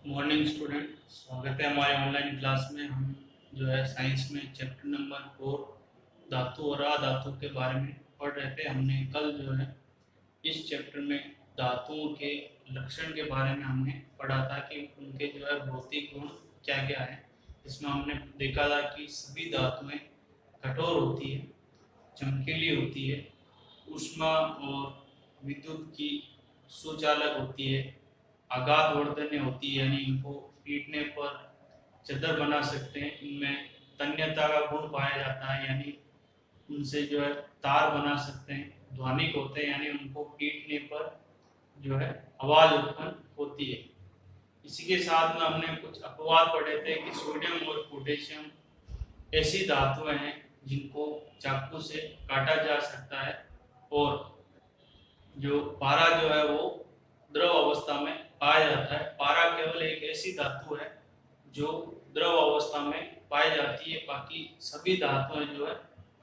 Morning student, स्वागत है हमारे ऑनलाइन क्लास में। हम जो है साइंस में चैप्टर नंबर 4 धातु और अधातु के बारे में पढ़ रहे थे। हमने कल जो है इस चैप्टर में धातुओं के लक्षण के बारे में हमने पढ़ा था कि उनके जो है भौतिक गुण क्या क्या है। इसमें हमने देखा था कि सभी धातुएं कठोर होती है, चमकीली होती है, ऊष्मा और विद्युत की सुचालक होती है, आघात वर्धन्य होती है, यानी इनको पीटने पर चदर बना सकते हैं। इनमें तन्यता का गुण पाया जाता है, यानी उनसे जो है तार बना सकते हैं। ध्वनिक होते हैं, यानी उनको पीटने पर जो है आवाज उत्पन्न होती है। इसी के साथ में हमने कुछ अपवाद पढ़े थे कि सोडियम और पोटेशियम ऐसी धातुएं हैं जिनको चाकू से काटा जा सकता है, और जो पारा जो है वो द्रव अवस्था में पाया जाता है। पारा केवल एक ऐसी धातु है जो द्रव अवस्था में पाई जाती है, बाकी सभी धातुएं जो है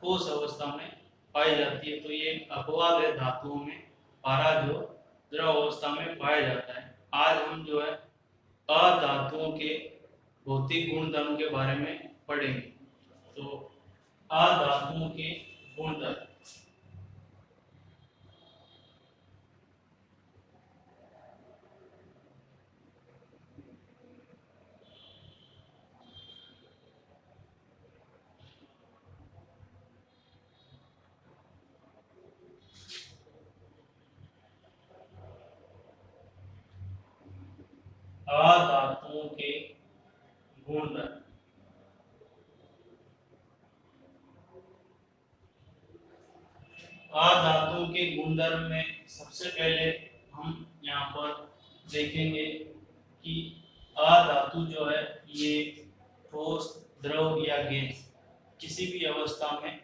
ठोस अवस्था में पाई जाती है। तो ये एक अपवाद है धातुओं में, पारा जो द्रव अवस्था में पाया जाता है। आज हम जो है अधातुओं के भौतिक गुणधर्म के बारे में पढ़ेंगे। तो अधातुओं के गुणधर्म। अधातुओं के गुणधर्म। अधातुओं के गुणधर्म में सबसे पहले हम यहाँ पर देखेंगे कि अधातु जो है ये ठोस, द्रव या गैस किसी भी अवस्था में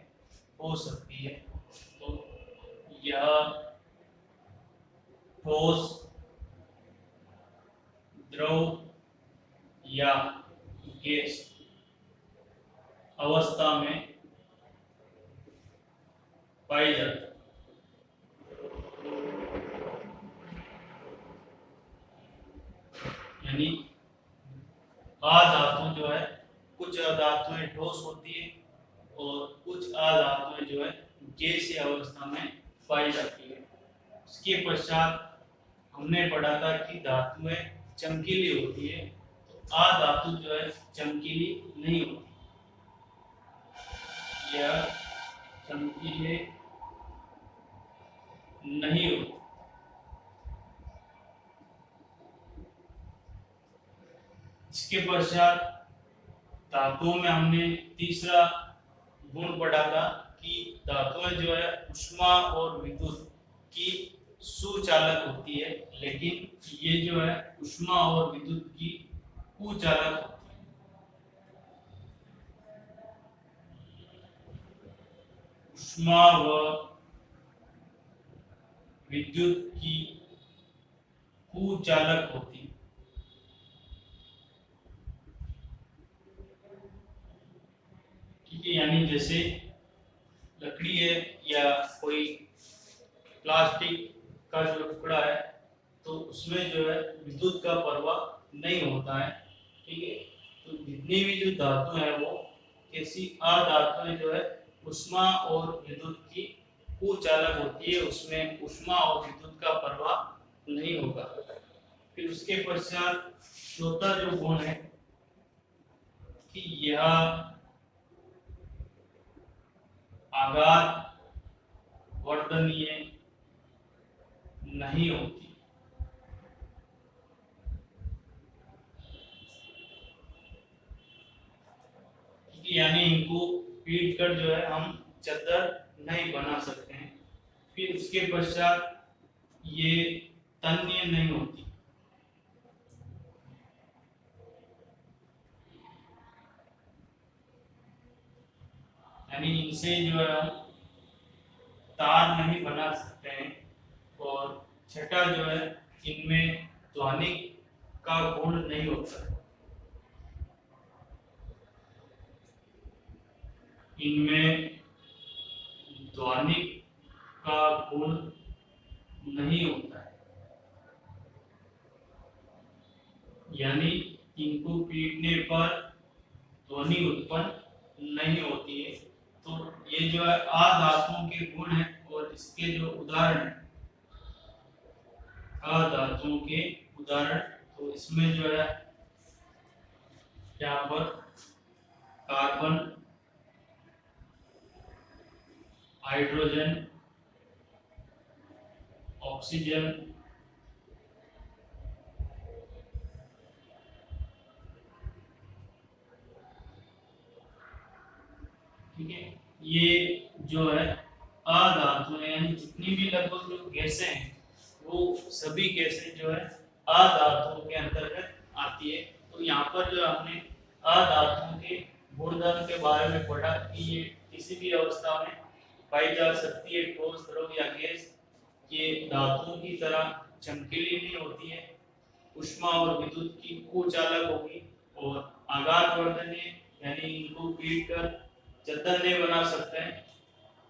हो सकती है। तो यह ठोस, द्रव या गैस अवस्था में पाई जाती है। यानी अधातु जो है, कुछ अधातुएं ठोस होती है और कुछ अधातुएं जो है गैसीय अवस्था में पाई जाती है। इसके पश्चात हमने पढ़ा था कि धातुएं चमकीली होती है, तो अधातु जो है चमकीली नहीं होती। यह चमकीले नहीं होती। इसके पश्चात धातुओं में हमने तीसरा गुण पढ़ा था कि धातुएं जो है ऊष्मा और विद्युत की सुचालक होती है, लेकिन ये जो है ऊष्मा और विद्युत की कुचालक होती है। ऊष्मा व विद्युत की कुचालक होती है। ठीक है, यानी जैसे लकड़ी है या कोई प्लास्टिक का जो टुकड़ा है, तो उसमें जो है विद्युत का प्रवाह नहीं होता है। ठीक है, तो जितनी भी जो धातु है वो कैसी अधातुएं जो है ऊष्मा और विद्युत की कुचालक होती है, उसमें ऊष्मा और विद्युत का प्रवाह नहीं होगा। फिर उसके पश्चात चौथा जो गुण है कि यह आघात वर्धनीय नहीं होती। यानी इनको पीट कर जो है हम चद्दर नहीं बना सकते हैं। फिर उसके पश्चात ये तन्य नहीं होती। यानी इनसे जो है हम तार नहीं बना सकते हैं। और छठा जो है, इनमें ध्वनिक का गुण नहीं होता है। इनमें ध्वनिक का गुण नहीं होता है। यानी इनको पीटने पर ध्वनि उत्पन्न नहीं होती है। तो ये जो है आ धातुओं के गुण है और इसके जो उदाहरण आ धातुओं के उदाहरण, तो इसमें जो है यहाँ पर कार्बन, हाइड्रोजन, ऑक्सीजन, ठीक है, ये जो है अधातु है, यानी जितनी भी लगभग जो गैसें हैं वो सभी गैसें जो है अधातुओं के अंतर्गत आती है। तो यहाँ पर जो हमने अधातुओं के गुणधर्म के बारे में पढ़ा कि ये किसी भी अवस्था में पाई जा सकती है, ठोस, द्रव या गैस। ये धातुओं की तरह चमकीली नहीं होती है, ऊष्मा और विद्युत की कुचालक होगी और आघात वर्धनीय, यानी इनको पीट कर चद्दर नहीं बना सकते हैं,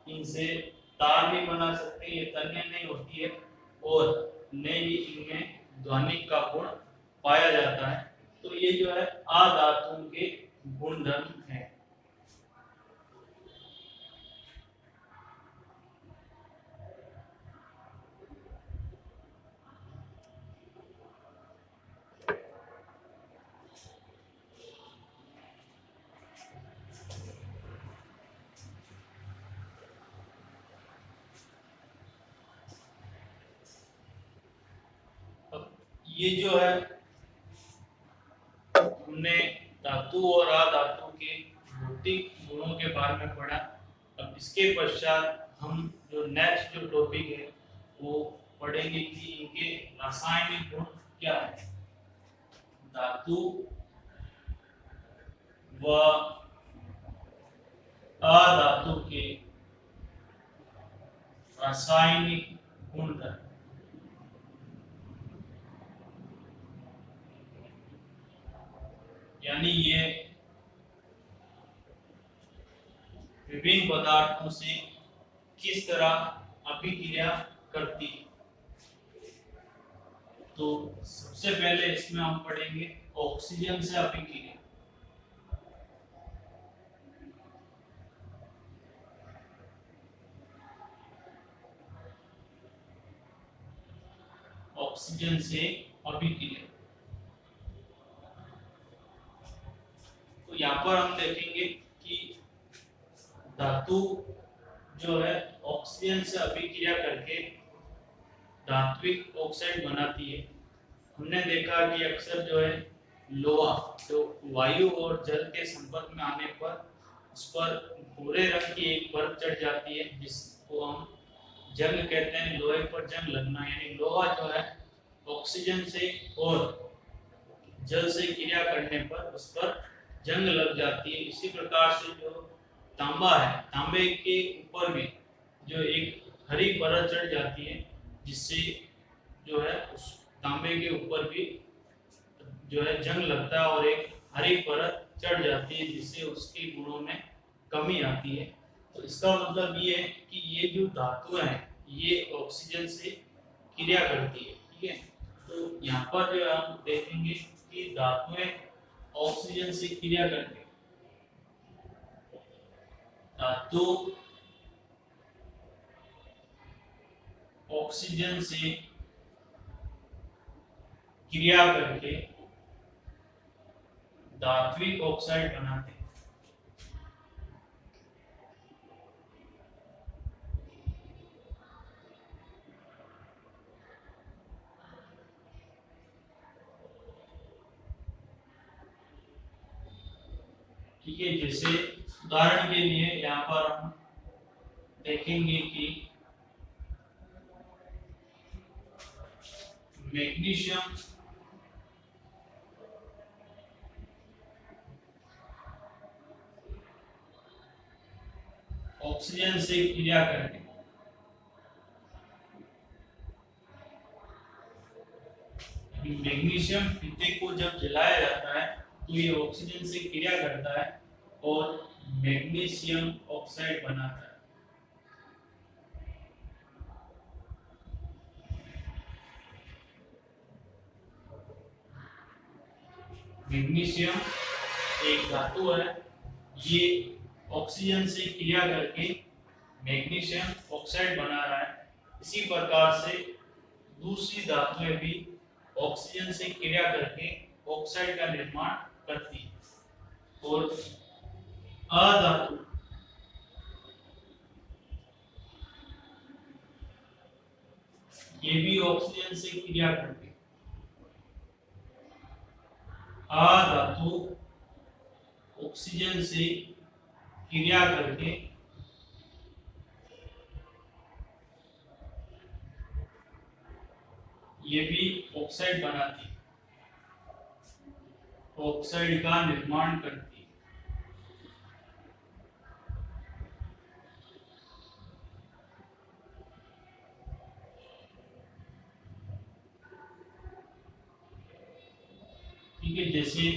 इनसे तार नहीं बना सकते, ये तन्य नहीं होती है और न ही इनमें ध्वनिक का गुण पाया जाता है। तो ये जो है अधातुओं के गुणधर्म है। ये जो है हमने धातु और अधातु के भौतिक गुणों के बारे में पढ़ा। अब इसके पश्चात हम जो नेक्स्ट जो टॉपिक है वो पढ़ेंगे कि इनके रासायनिक गुण क्या है। धातु व अधातु के रासायनिक गुणधर्म, यानी ये विभिन्न पदार्थों से किस तरह अभिक्रिया करती है। तो सबसे पहले इसमें हम पढ़ेंगे ऑक्सीजन से अभिक्रिया। ऑक्सीजन से अभिक्रिया, तो यहाँ पर हम देखेंगे कि धातु जो है ऑक्सीजन से अभिक्रिया करके धात्विक ऑक्साइड बनाती है। हमने देखा कि अक्सर जो है लोहा जो वायु और जल के संपर्क में आने पर उस पर भूरे रंग की एक परत चढ़ जाती है, जिसको हम जंग कहते हैं, लोहे पर जंग लगना। यानी लोहा जो है ऑक्सीजन से और जल से क्रिया करने पर उस पर जंग लग जाती है। इसी प्रकार से जो तांबा है, तांबे के ऊपर भी जो एक हरी परत चढ़ जाती है, जिससे जो है उस तांबे के ऊपर भी जो है जंग लगता है और एक हरी परत चढ़ जाती है, जिससे उसके गुणों में कमी आती है। तो इसका मतलब ये है कि ये जो धातु है ये ऑक्सीजन से क्रिया करती है, ठीक है। तो यहाँ पर जो हम देखेंगे कि धातुएं ऑक्सीजन से क्रिया करके धातु ऑक्सीजन से क्रिया करके धात्विक ऑक्साइड बनाते हैं। ठीक है, जैसे उदाहरण के लिए यहाँ पर हम देखेंगे कि मैग्नीशियम ऑक्सीजन से क्रिया करके मैग्नीशियम फीते को जब जलाया जाता है तो ये ऑक्सीजन से क्रिया करता है और मैग्नीशियम ऑक्साइड बनाता है। मैग्नीशियम एक धातु है, ये ऑक्सीजन से क्रिया करके मैग्नीशियम ऑक्साइड बना रहा है। इसी प्रकार से दूसरी धातुएं भी ऑक्सीजन से क्रिया करके ऑक्साइड का निर्माण करती है। और अधातु ये भी ऑक्सीजन से क्रिया करके अधातु ऑक्सीजन से क्रिया करके ये भी ऑक्साइड बनाती है, ऑक्साइड का निर्माण करती है। ठीक है, जैसे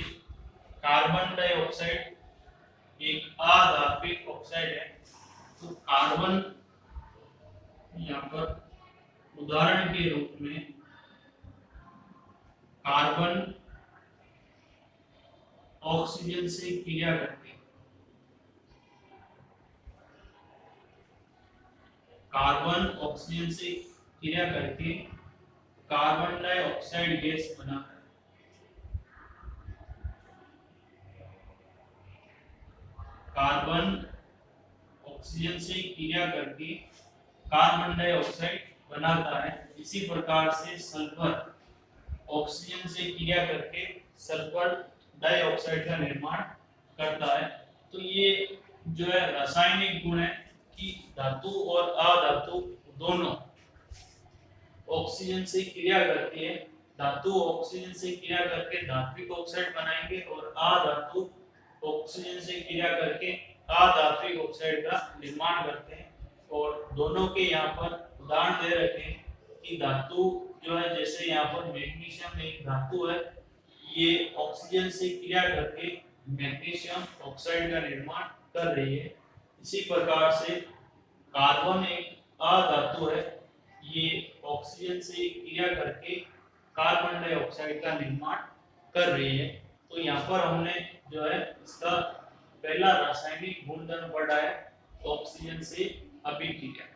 कार्बन डाइऑक्साइड एक अधात्विक ऑक्साइड है, तो कार्बन यहाँ पर उदाहरण के रूप में कार्बन ऑक्सीजन से क्रिया करके कार्बन ऑक्सीजन से क्रिया करके कार्बन डाइऑक्साइड गैस बनाता है। कार्बन ऑक्सीजन से क्रिया करके कार्बन डाइऑक्साइड बनाता है। इसी प्रकार से सल्फर ऑक्सीजन से क्रिया करके सल्फर डाइऑक्साइड का निर्माण करता है। तो ये जो है रासायनिक गुण है कि धातु और अधातु दोनों ऑक्सीजन से क्रिया करती है। धातु ऑक्सीजन से क्रिया करके धात्विक ऑक्साइड बनाएंगे और अधातु ऑक्सीजन से क्रिया करके अधात्विक ऑक्साइड का निर्माण करते हैं। और दोनों के यहाँ पर उदाहरण दे रखे हैं कि धातु जो है, जैसे यहाँ पर मैग्नीशियम एक धातु है, ये ऑक्सीजन से क्रिया करके मैग्नीशियम ऑक्साइड का निर्माण कर रही है। इसी प्रकार से कार्बन एक अधातु है, ये ऑक्सीजन से क्रिया करके कार्बन डाइऑक्साइड का निर्माण कर रही है। तो यहाँ पर हमने जो है इसका पहला रासायनिक गुणधर्म पढ़ा है ऑक्सीजन से अभिक्रिया।